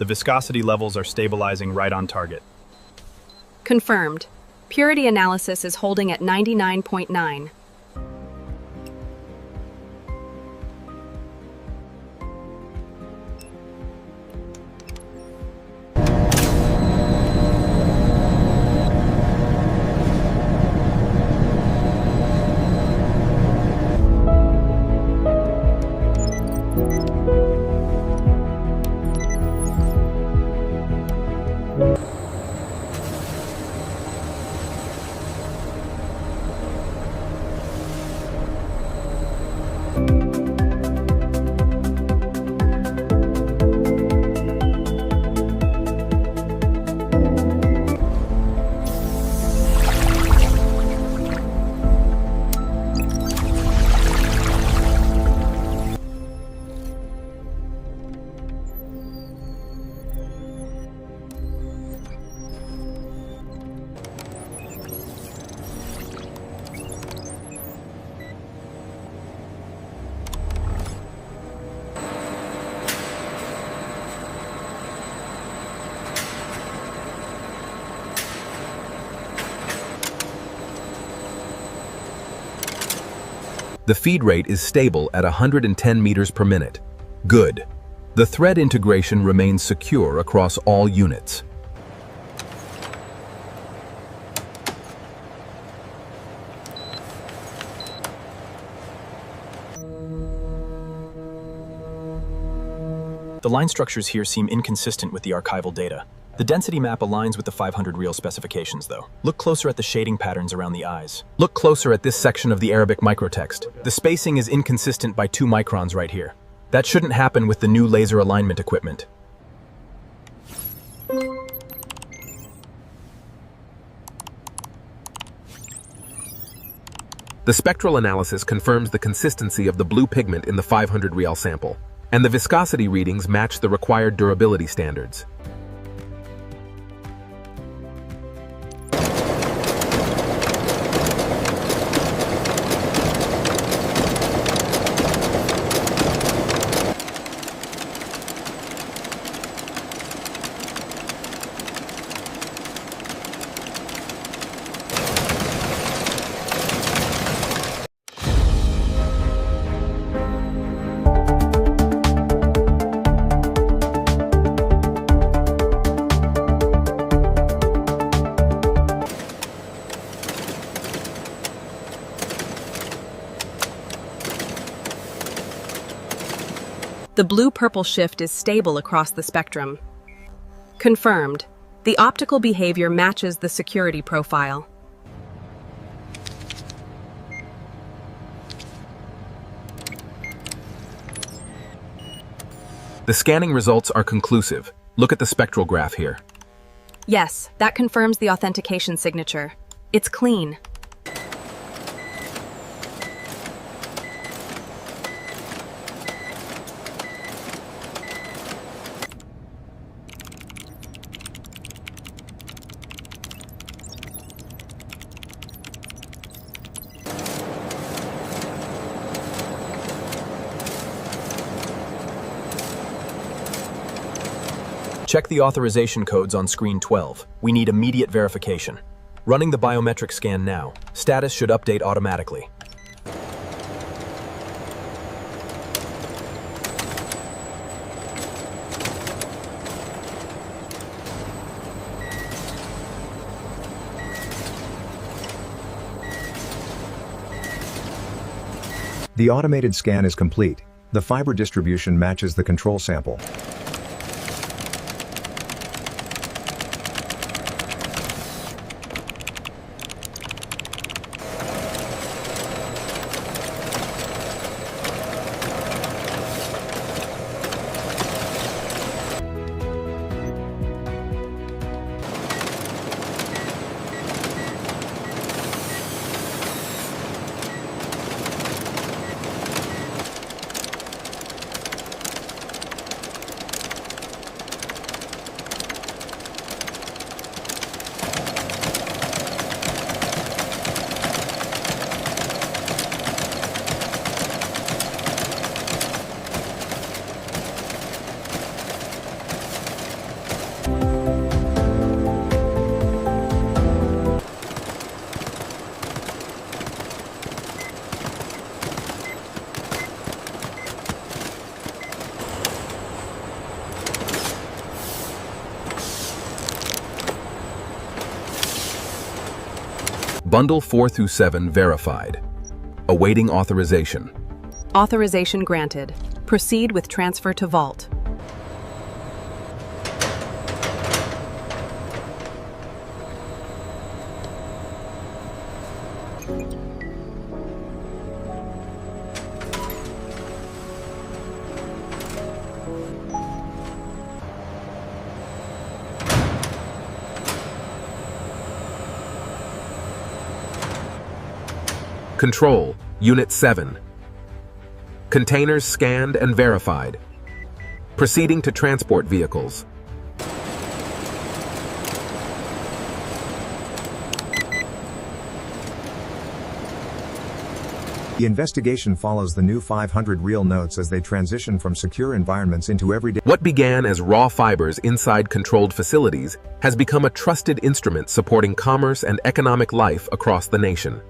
The viscosity levels are stabilizing right on target. Confirmed. Purity analysis is holding at 99.9. The feed rate is stable at 110 meters per minute. Good. The thread integration remains secure across all units. The line structures here seem inconsistent with the archival data. The density map aligns with the 500 Riyal specifications, though. Look closer at the shading patterns around the eyes. Look closer at this section of the Arabic microtext. The spacing is inconsistent by 2 microns right here. That shouldn't happen with the new laser alignment equipment. The spectral analysis confirms the consistency of the blue pigment in the 500 Riyal sample, and the viscosity readings match the required durability standards. The blue-purple shift is stable across the spectrum. Confirmed. The optical behavior matches the security profile. The scanning results are conclusive. Look at the spectral graph here. Yes, that confirms the authentication signature. It's clean. Check the authorization codes on screen 12. We need immediate verification. Running the biometric scan now. Status should update automatically. The automated scan is complete. The fiber distribution matches the control sample. Bundle 4 through 7 verified. Awaiting authorization. Authorization granted. Proceed with transfer to vault. Control, Unit 7. Containers scanned and verified. Proceeding to transport vehicles. The investigation follows the new 500 Riyal notes as they transition from secure environments into everyday. What began as raw fibers inside controlled facilities has become a trusted instrument supporting commerce and economic life across the nation.